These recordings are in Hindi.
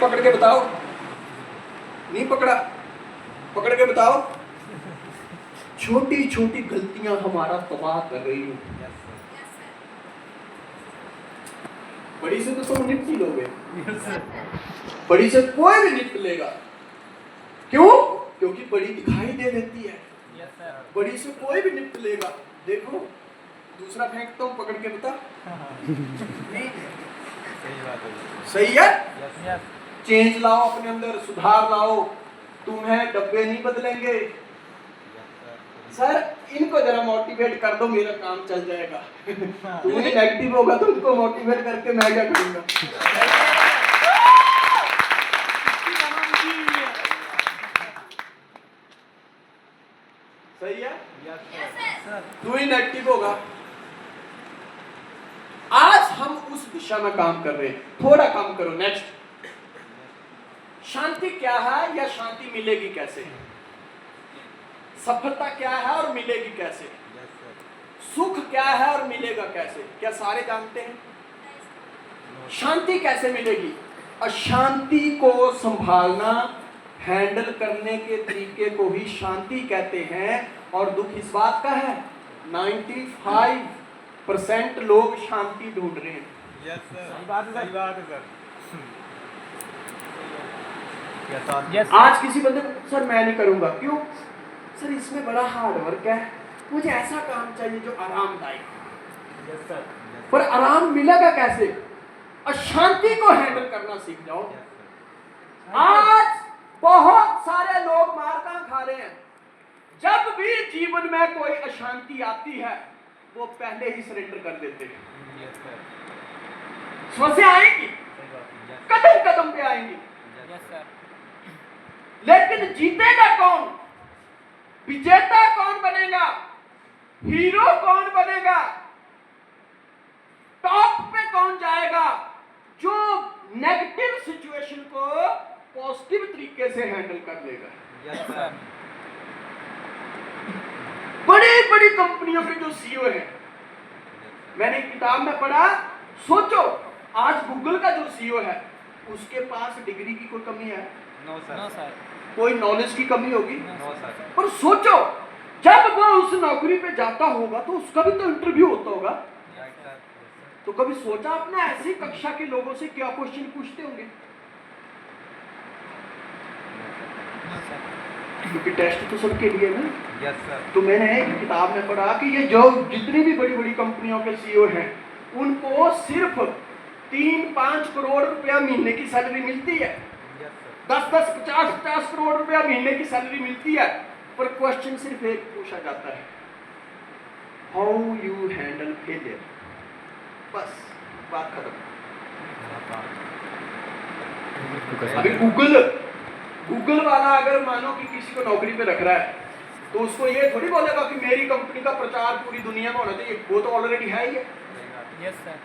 पकड़ के बताओ, नहीं पकड़ा, पकड़ के बताओ। छोटी छोटी गलतियां हमारा तबाह कर रही हैं। बड़ी से तो तुम निपट ही लोगे, बड़ी से कोई भी निपट लेगा। क्यों? क्योंकि बड़ी दिखाई दे देती है। बड़ी से कोई भी निपट लेगा। देखो दूसरा फेंक तो पकड़ के बता। नहीं सही है। चेंज लाओ अपने अंदर, सुधार लाओ। तुम्हें डब्बे नहीं बदलेंगे। सर इनको जरा मोटिवेट कर दो, मेरा काम चल जाएगा। तू ही नेगेटिव होगा तो उनको मोटिवेट करके मैं क्या करूंगा? सही है। तू ही नेगेटिव होगा। आज हम उस दिशा में काम कर रहे हैं। थोड़ा काम करो। नेक्स्ट, शांति क्या है या शांति मिलेगी कैसे? सफलता क्या है और मिलेगी कैसे? सुख क्या है और मिलेगा कैसे? क्या सारे जानते हैं? शांति कैसे मिलेगी? अशांति को संभालना, हैंडल करने के तरीके को ही शांति कहते हैं। और दुख इस बात का है 95% लोग शांति ढूंढ रहे हैं। यस सर, सही बात है सर। Yes, आज किसी बंदे को सर मैं नहीं करूंगा, क्यों? सर इसमें बड़ा हार्ड वर्क है, मुझे ऐसा काम चाहिए जो आरामदायक। Yes sir. पर आराम मिलेगा कैसे? अशांति को हैंडल करना सीख जाओ। आज बहुत सारे लोग मार खा रहे हैं। जब भी जीवन में कोई अशांति आती है वो पहले ही सरेंडर कर देते हैं। Yes sir. समस्या आएगी, कदम कदम पे आएंगी। Yes sir. लेकिन जीतेगा कौन? विजेता कौन बनेगा? हीरो कौन बनेगा? टॉप पे कौन जाएगा? जो नेगेटिव सिचुएशन को पॉजिटिव तरीके से हैंडल कर लेगा। Yes sir. बड़ी बड़ी कंपनियों के जो सीईओ हैं, मैंने एक किताब में पढ़ा, सोचो आज गूगल का जो सीईओ है उसके पास डिग्री की कोई कमी है? No sir. No sir. कोई नॉलेज की कमी होगी? No sir. पर सोचो जब वो उस नौकरी पे जाता होगा तो उसका भी तो इंटरव्यू होता होगा। तो कभी सोचा आपने ऐसी कक्षा के लोगों से क्या क्वेश्चन पूछते होंगे? क्योंकि टेस्ट तो सबके लिए ना। Yes sir. तो मैंने एक किताब में पढ़ा कि ये जो जितनी भी बड़ी बड़ी कंपनियों के सीईओ हैं उनको सिर्फ 3-5 करोड़ रुपया महीने की सैलरी मिलती है। 10-10, 50-50 करोड़ रुपया महीने की सैलरी मिलती है। पर क्वेश्चन सिर्फ एक पूछा जाता है, हाउ यू हैंडल फेलियर। बस बात खत्म। अभी गूगल वाला अगर मानो कि किसी को नौकरी पे रख रहा है तो उसको ये थोड़ी बोलेगा कि मेरी कंपनी का प्रचार पूरी दुनिया में होना चाहिए, वो तो ऑलरेडी है ही है। Yes sir.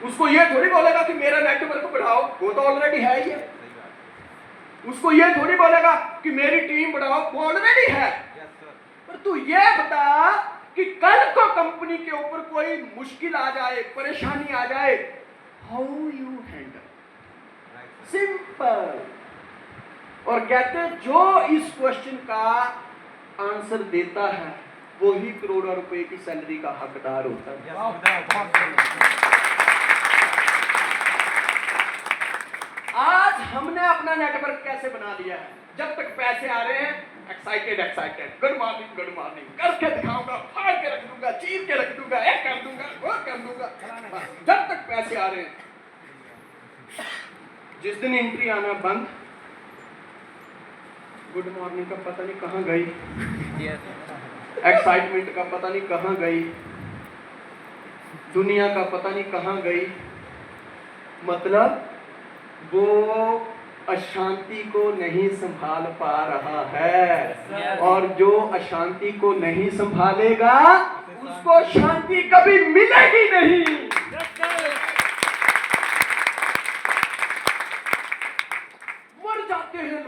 उसको ये थोड़ी बोलेगा कि मेरा नेटवर्क बढ़ाओ, वो तो ऑलरेडी है ही है। उसको ये थोड़ी बोलेगा कि मेरी टीम बढ़ाओ, वो ऑलरेडी है। पर तू ये बता कि कल को कंपनी के ऊपर कोई मुश्किल आ जाए, परेशानी आ जाए, हाउ यू हैंडल। सिंपल। और कहते हैं जो इस क्वेश्चन का आंसर देता है वो ही करोड़ों रुपए की सैलरी का हकदार होता है। आज हमने अपना नेटवर्क कैसे बना लिया है? जब तक पैसे आ रहे हैं एक्साइटेड, गुड मॉर्निंग करके दिखाऊंगा, फाड़ के रख दूंगा, चीर के रख दूंगा, एक कर दूंगा, वो कर दूंगा। जब तक पैसे आ रहे हैं, जिस दिन एंट्री आना बंद, गुड मॉर्निंग का पता नहीं कहां गई, एक्साइटमेंट का पता नहीं कहां गई, दुनिया का पता नहीं कहां गई। मतलब वो अशांति को नहीं संभाल पा रहा है। और जो अशांति को नहीं संभालेगा उसको शांति कभी मिलेगी नहीं। मर जाते हैं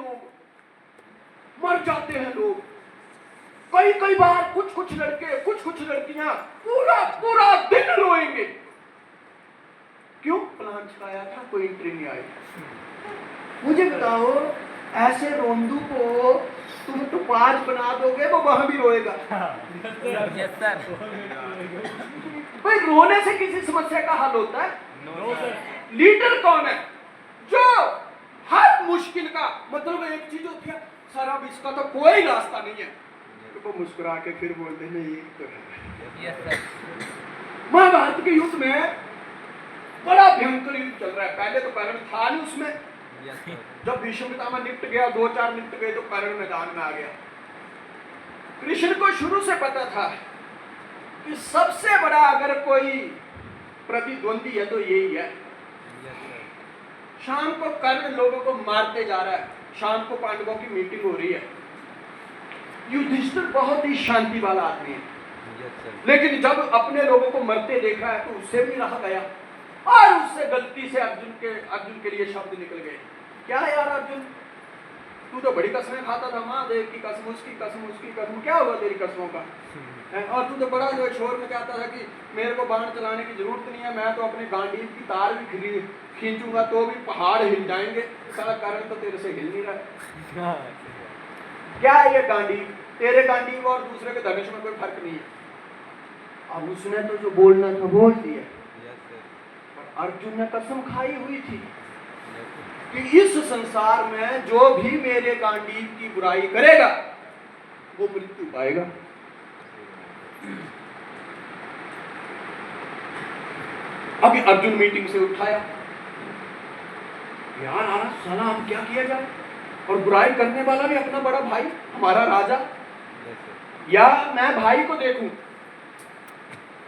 लोग। कई बार कुछ लड़के, कुछ लड़कियां पूरा दिन रोएंगे। क्यों? प्लान छाया था, कोई एंट्री नहीं आई। मुझे बताओ, ऐसे रोंदू को तुम टुपाज बना दोगे, वो वहां भी रोएगा। Yes sir. भाई रोने से किसी समस्या का हल होता है? No sir. लीडर कौन है? जो हर मुश्किल का मतलब एक चीज होती है, सर अब इसका तो कोई रास्ता नहीं है, तो वो मुस्कुरा के फिर बोलते नहीं ये तो है। Yes sir. महाभारत के युद्ध में बड़ा भयंकर युद्ध चल रहा है। पहले तो कर्ण था नहीं उसमें। जब भीष्म पितामह निपट गया, 2-4 निपट गए, तो कर्ण मैदान में आ गया। कृष्ण को शुरू से पता था कि सबसे बड़ा अगर कोई प्रतिद्वंदी है तो यही है। शाम को कर्ण लोगों को मारते जा रहा है, शाम को पांडवों की मीटिंग हो रही है। युधिष्ठिर बहुत ही शांति वाला आदमी है, लेकिन जब अपने लोगों को मरते देखा है तो उससे भी रहा गया, और उससे गलती से अर्जुन के लिए शब्द निकल गए। क्या यार अर्जुन, तू तो बड़ी कसमें खाता था, महादेव की कसम, उसकी कसम, उसकी कसम, क्या हुआ तेरी कसमों का? और तू तो बड़ा जो शोर में कहता था कि मेरे को बाण चलाने की जरूरत नहीं है, मैं तो अपने गांडीव की तार भी खींचूंगा तो भी पहाड़ हिल जाएंगे। सारा कारण तो तेरे से हिल नहीं रहा। क्या है ये गांडीव? तेरे गांडीव और दूसरे के धनुष में कोई फर्क नहीं है। अब उसने तो जो बोलना था बोल दिया। अर्जुन ने कसम खाई हुई थी कि इस संसार में जो भी मेरे गांडीव की बुराई करेगा वो मृत्यु पाएगा। अभी अर्जुन मीटिंग से उठाया, यार आना साला हम क्या किया जाए, और बुराई करने वाला भी अपना बड़ा भाई, हमारा राजा, या मैं भाई को देखूं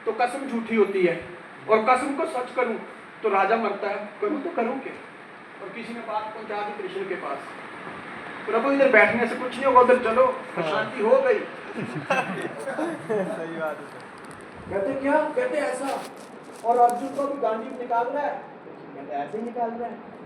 तो कसम झूठी होती है, और कसम को सच करूं तो राजा मरता है। करूं तो करूं क्या? और किसी ने बात पहुंचा दी कृष्ण के पास। प्रभु इधर बैठने से कुछ नहीं होगा, उधर चलो, अशांति हो गई। सही बात है। कहते क्या? कहते ऐसा, और अर्जुन को भी गांडीव निकाल रहा है, कहते ऐसे ही निकाल रहा है।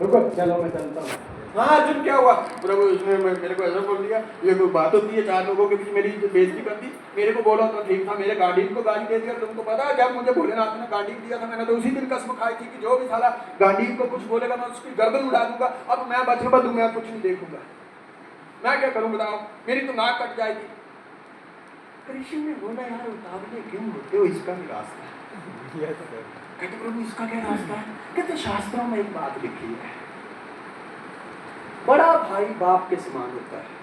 रुको, चलो मैं चलता हूँ। हाँ अर्जुन क्या हुआ? प्रभु इसने मेरे को ऐसा बोल दिया, ये कोई बात होती है? 4 लोगों के बीच मेरी बेइज्जती कर दी। मेरे को बोला तो ठीक था, मेरे गांडीव को गाली दे दिया। तुमको पता है जब मुझे भोलेनाथ ने गांडीव दिया था, मैंने तो उसी दिन कसम खाई थी कि जो भी साला गांडीव को कुछ बोलेगा मैं उसकी गर्दन उड़ा दूंगा। अब मैं बचन बदू, मैं कुछ नहीं देखूंगा, मैं क्या करूं बताओ, मेरी तो नाक कट जाएगी। कृष्ण ने बोला यार उतावले क्यों होते हो, इसका भी रास्ता है। कहते प्रभु इसका क्या रास्ता है? कहते शास्त्रों में एक बात लिखी है, बड़ा भाई बाप के समान होता है,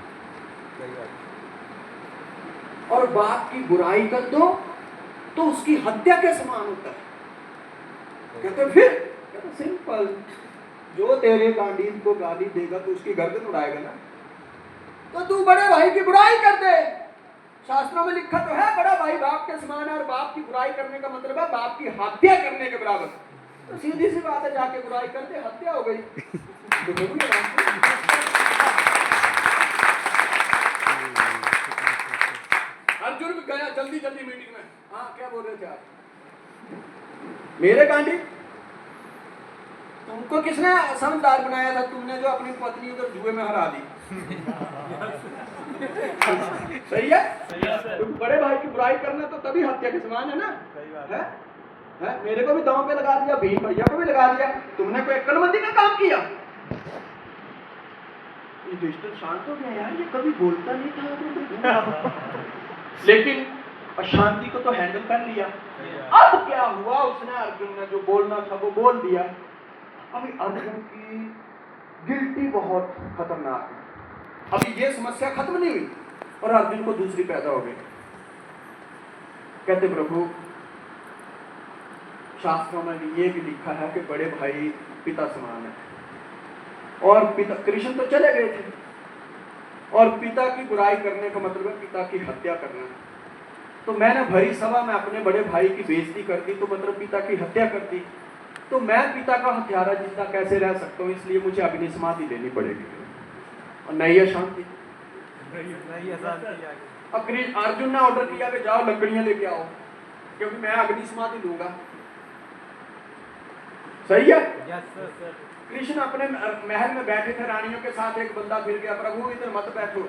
और बाप की बुराई कर दो तो उसकी हत्या के समान होता है। कहते फिर? कहते सिंपल, जो तेरे गांडीव को गाली देगा तो उसकी गर्दन उड़ाएगा ना, तो तू बड़े भाई की बुराई कर दे। शास्त्रों में लिखा तो है बड़ा भाई बाप के समान है, और बाप की बुराई करने का मतलब है बाप की हत्या करने के बराबर। तो सीधी सी बात है, जाके बुराई कर दे, हत्या हो गई। अर्जुन भी गया जल्दी जल्दी मीटिंग में। हाँ क्या बोल रहे थे आप? मेरे गांडी तुमको किसने समझदार बनाया था? तुमने जो अपनी पत्नी उधर जुए में हरा दी। सही है? तुम बड़े भाई की बुराई करना तो तभी हत्या के समान है ना? सही बात है? है? मेरे को भी दांव पे लगा दिया, भीम भैया को भी लगा दिया, तुमने कोई अक्लमंदी का काम किया? युधिष्ठिर शांत हो गया, यार ये कभी बोलता नहीं था लेकिन अशांति को तो हैंडल कर लिया। अब क्या हुआ, उसने अर्जुन ने जो बोलना था वो बोल दिया। अभी अर्जुन की गिल्टी बहुत खतरनाक है। अभी ये समस्या खत्म नहीं हुई और अर्जुन को दूसरी पैदा हो गई। कहते प्रभु शास्त्रों में ये भी लिखा है कि बड़े भाई पिता समान है, और पिता कृष्ण तो चले गए थे, और पिता की बुराई करने का मतलब है पिता की हत्या करना। तो मैंने भरी सभा में अपने बड़े भाई की बेइज्जती कर दी, तो मतलब पिता की हत्या कर दी। तो मैं पिता का हत्यारा जिंदा कैसे रह सकता हूँ? इसलिए मुझे अग्नि समाधि लेनी पड़ेगी, और नहीं अशांति। अर्जुन ने ऑर्डर किया कि जाओ लकड़ियां लेके आओ, क्योंकि मैं अग्नि समाधि लूंगा। सही है? कृष्ण अपने महल में बैठे थे रानियों के साथ, एक बंदा फिर गया, प्रभु इधर मत बैठो,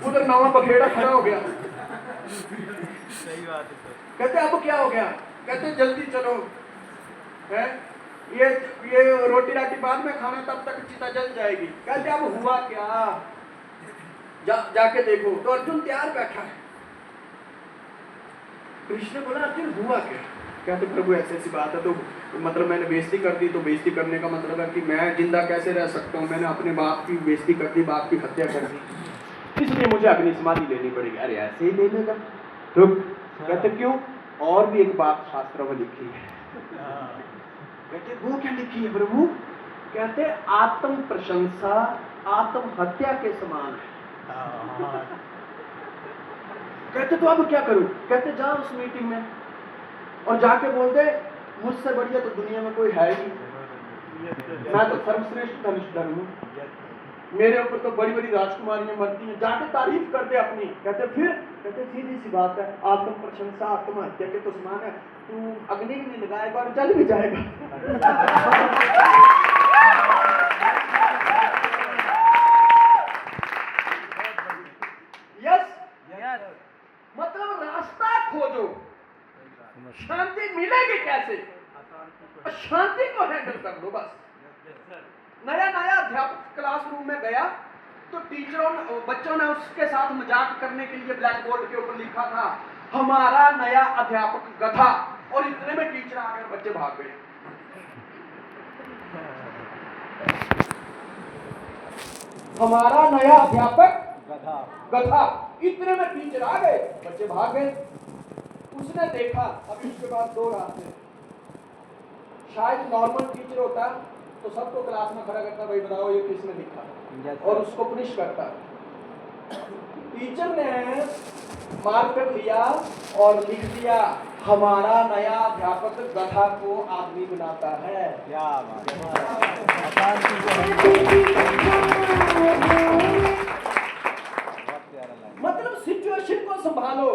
उधर नवा बखेड़ा खड़ा हो गया। सही बात है सर। कहते अब क्या हो गया? कहते जल्दी चलो, है ये रोटी राटी बाद में खाना, तब तक चिता जल जाएगी। कहते अब हुआ क्या, जाके देखो। तो अर्जुन तैयार बैठा है। कृष्ण बोला अर्जुन हुआ क्या? कहते प्रभु ऐसी ऐसी बात है। तो मतलब मैंने बेइज्जती कर दी। तो बेइज्जती करने का मतलब है कि मैं जिंदा कैसे रह सकता हूँ? मैंने अपने बाप की बेइज्जती कर दी, बाप की हत्या कर दी, इसलिए मुझे अग्नि समाधि लेनी पड़ेगी। अरे ऐसे ही ले लेगा। तो कहते क्यों? और भी एक बात शास्त्रों में लिखी है। कहते वो क्या लिखी है प्रभु? कहते आत्म प्रशंसा आत्म हत्या के समान है। कहते तो अब क्या करूं? कहते जा उस मीटिंग में और जाके बोल दे मुझसे बढ़िया तो दुनिया में कोई है ही, मैं तो सर्वश्रेष्ठ धनुषधर हूं, मेरे ऊपर तो बड़ी बड़ी राजकुमारियां मरती हैं, जाके तारीफ कर दे अपनी। कहते फिर? कहते सीधी सी बात है, आत्म प्रशंसा आत्म हत्या के तो समान है। तू अग्नि भी नहीं लगाएगा और जल भी जाएगा। यस, मतलब रास्ता खोजो। शांति मिलेगी कैसे? शांति को हैंडल कर लो बस। नया नया अध्यापक क्लासरूम में गया तो बच्चों ने उसके साथ मजाक करने के लिए ब्लैक बोर्ड के ऊपर लिखा था हमारा नया अध्यापक गधा, और इतने में टीचर आ गए, बच्चे भाग गए। हमारा नया अध्यापक गधा, इतने में टीचर आ गए, बच्चे भाग गए। उसने देखा अभी उसके बाद दो रास्ते, शायद नॉर्मल टीचर होता तो सबको क्लास में खड़ा करता, भाई बताओ ये किसने लिखा, और उसको पुनिश करता। टीचर ने मार्क कर लिया और लिख दिया हमारा नया अध्यापक गधा को आदमी बनाता है। क्या मतलब सिचुएशन को संभालो,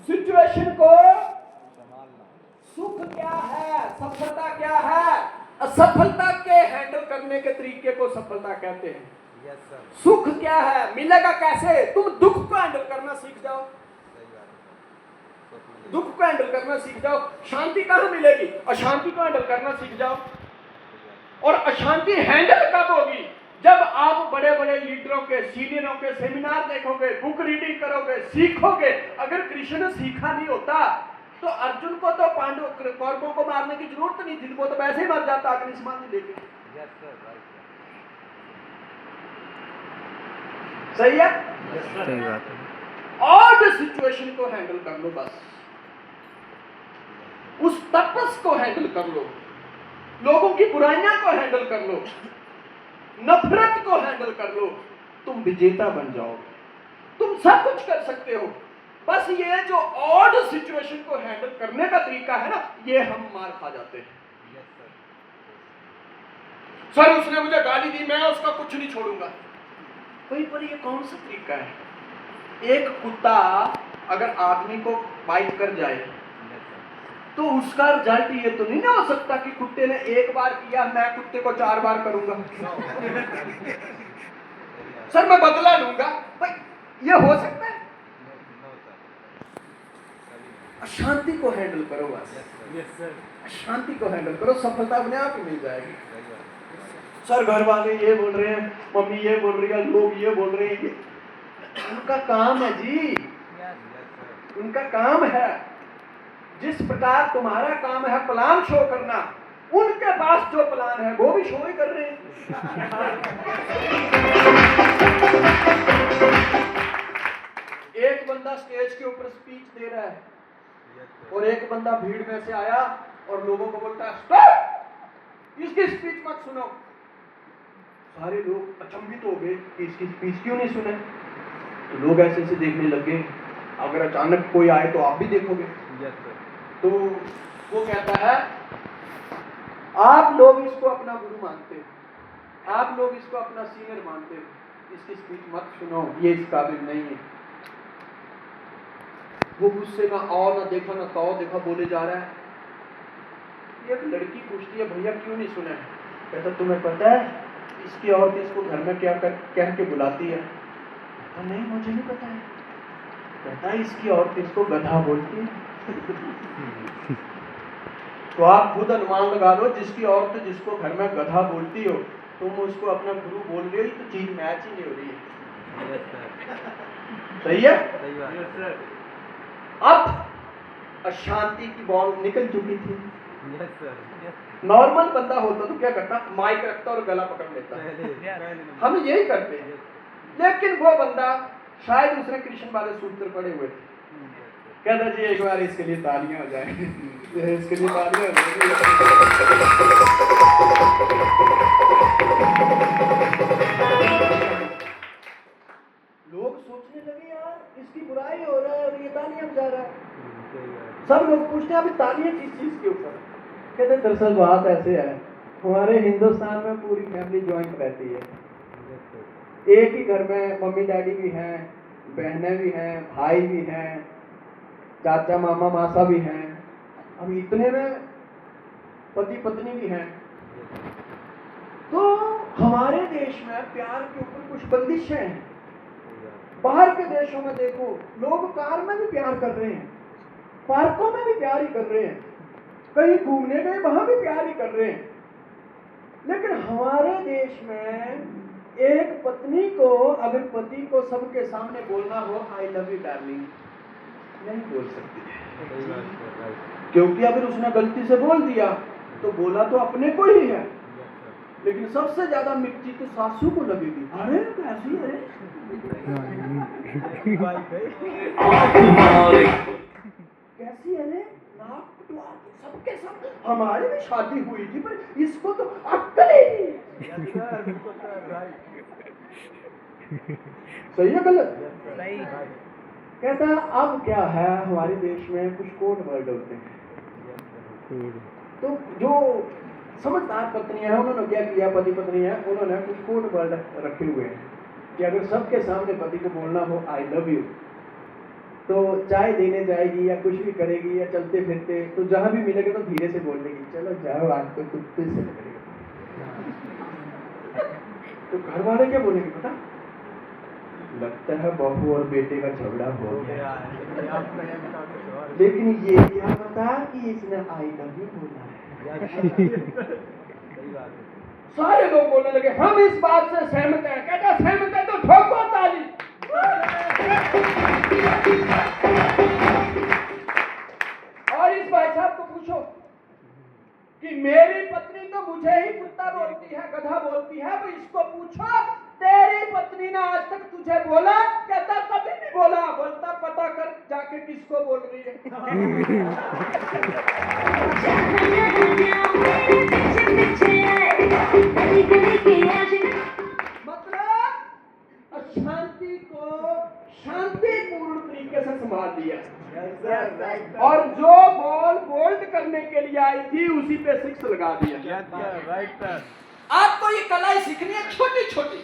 सिचुएशन को सुख क्या है, सफलता क्या है, असफलता के हैंडल करने के तरीके को सफलता कहते हैं। सुख क्या है, मिलेगा कैसे? तुम दुख को हैंडल करना सीख जाओ, दुख को हैंडल करना सीख जाओ। शांति कहां मिलेगी? अशांति को हैंडल करना सीख जाओ। और अशांति हैंडल कब होगी? जब आप बड़े बड़े लीडरों के, सीनियरों के सेमिनार देखोगे, बुक रीडिंग करोगे, सीखोगे। अगर कृष्ण ने सीखा नहीं होता तो अर्जुन को तो कौरवों को मारने की जरूरत नहीं थी, वो तो वैसे ही मर जाता अग्नि समाधि लेके। सही है? सही बात है। और सिचुएशन को हैंडल कर लो बस, उस तपस को हैंडल कर लो, लोगों की बुराइयां को हैंडल कर लो, नफरत को हैंडल कर लो, तुम विजेता बन जाओगे। तुम सब कुछ कर सकते हो। बस ये जो ऑड सिचुएशन को हैंडल करने का तरीका है ना, ये हम मार खा जाते हैं। सर उसने मुझे गाली दी, मैं उसका कुछ नहीं छोड़ूंगा। भाई पर ये कौन सा तरीका है? एक कुत्ता अगर आदमी को बाइट कर जाए तो उसका रिजल्ट ये तो नहीं ना हो सकता कि कुत्ते ने एक बार किया, मैं कुत्ते को 4 बार करूंगा। सर मैं बदला लूंगा, भाई ये हो सकता है? अशांति को हैंडल करो बस, अशांति को हैंडल करो, सफलता अपने आप ही मिल जाएगी। सर घर वाले ये बोल रहे हैं, मम्मी ये बोल रही है, लोग ये बोल रहे हैं, उनका काम है जी, उनका काम है। जिस प्रकार तुम्हारा काम है प्लान शो करना, उनके पास जो प्लान है वो भी शो ही कर रहे हैं। एक बंदा स्टेज के ऊपर स्पीच दे रहा है और एक बंदा भीड़ में से आया और लोगों को बोलता है स्टॉप, इसकी स्पीच मत सुनो। सारे लोग अचंभित हो गए कि इसकी स्पीच क्यों नहीं सुने। तो लोग ऐसे ऐसे देखने लगे, अगर अचानक कोई आए तो आप भी देखोगे। तो वो कहता है आप लोग इसको अपना गुरु मानते हो, आप लोग इसको अपना सीनियर मानते हो, इसकी स्पीच मत सुनो, ये इस काबिल नहीं है। वो गुस्से ना और ना देखा ना तो देखा बोले जा रहा है। एक लड़की पूछती है भैया क्यों नहीं सुना है? कहता तुम्हें पता है इसकी औरत इसको घर में क्या कह के बुलाती है? कहता नहीं मुझे नहीं पता है। कहता है इसकी औरत इसको गधा बोलती है। तो आप खुद अनुमान लगा लो, जिसकी औरत जिसको घर में गधा बोलती हो, तुम उसको अपना गुरु बोल रहे हो, तो चीज मैच ही नहीं हो रही है। सही है? सही बात। Yes sir. अब अशांति की बॉल निकल चुकी थी। Yes sir. नॉर्मल बंदा होता तो क्या करता, माइक रखता और गला पकड़ लेता। हम यही करते हैं। लेकिन वो बंदा शायद उसने कृष्ण वाले सूत्र पढ़े हुए थे। कहता जी एक बार इसके लिए तालियां हो जाए, इसके लिए तालियां हो जाए। लोग सोचने लगे यार इसकी बुराई हो रहा है और ये तालियां बजा रहा है। सब लोग पूछते हैं अभी तालियां किस चीज के ऊपर? कहते दरअसल बात ऐसे है, हमारे हिंदुस्तान में पूरी फैमिली ज्वाइंट रहती है। एक ही घर में मम्मी डैडी भी हैं, बहनें भी हैं, भाई भी हैं, चाचा मामा मासा भी हैं, अब इतने में पति पत्नी भी हैं। तो हमारे देश में प्यार के ऊपर कुछ बंदिशें हैं। बाहर के देशों में देखो, लोग कार में भी प्यार कर रहे हैं, पार्कों में भी प्यार ही कर रहे हैं, कहीं घूमने गए वहां भी प्यार ही कर रहे हैं। लेकिन हमारे देश में एक पत्नी को अगर पति को सबके सामने बोलना हो आई लव यू डार्लिंग, नहीं बोल सकती है। क्योंकि अगर उसने गलती से बोल दिया तो बोला तो अपने को ही है, लेकिन सबसे ज्यादा मिर्ची तो सासू को लगेगी। अरे कैसी है, कैसी है रे, नाक कटवा के सबके सामने। हमारी भी शादी हुई थी पर इसको तो अक्ल ही नहीं। सही है गलत? सही। कहता अब क्या है, हमारे देश में कुछ कोड वर्ड होते हैं। तो जो समझदार पत्नियां हैं उन्होंने क्या किया, पति पत्नी है उन्होंने कुछ कोड वर्ड रखे हुए हैं कि अगर सबके सामने पति को बोलना हो आई लव यू, तो चाय देने जाएगी या कुछ भी करेगी या चलते फिरते तो जहां भी मिलेगा तो धीरे से बोल देगी चलो जाओ आज तो कुत्ते से लगेगा। तो घर वाले क्या बोलेंगे पता, लगता है बहू और बेटे का झगड़ा हो गया, लेकिन ये क्या पता कि इसने आई लव यू बोला है। सारे लोग बोलने लगे हम इस बात से सहमत हैं। कहता सहमत है तो ठोको ताली। और इस भाई साहब को पूछो कि मेरी पत्नी तो मुझे ही कुत्ता बोलती है, गधा बोलती है, तो इसको पूछो तेरी पत्नी ने आज तक तुझे बोला? कहता कभी नहीं बोला। बोलता पता कर जाके किसको बोल रही है। मतलब अशांति को शांतिपूर्ण तरीके से संभाल दिया। और जो बॉल बोल्ड करने के लिए आई थी उसी पे 6 लगा दिया। आपको ये कला सीखनी है, छोटी छोटी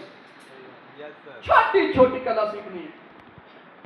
छोटी छोटी कला सीखनी है।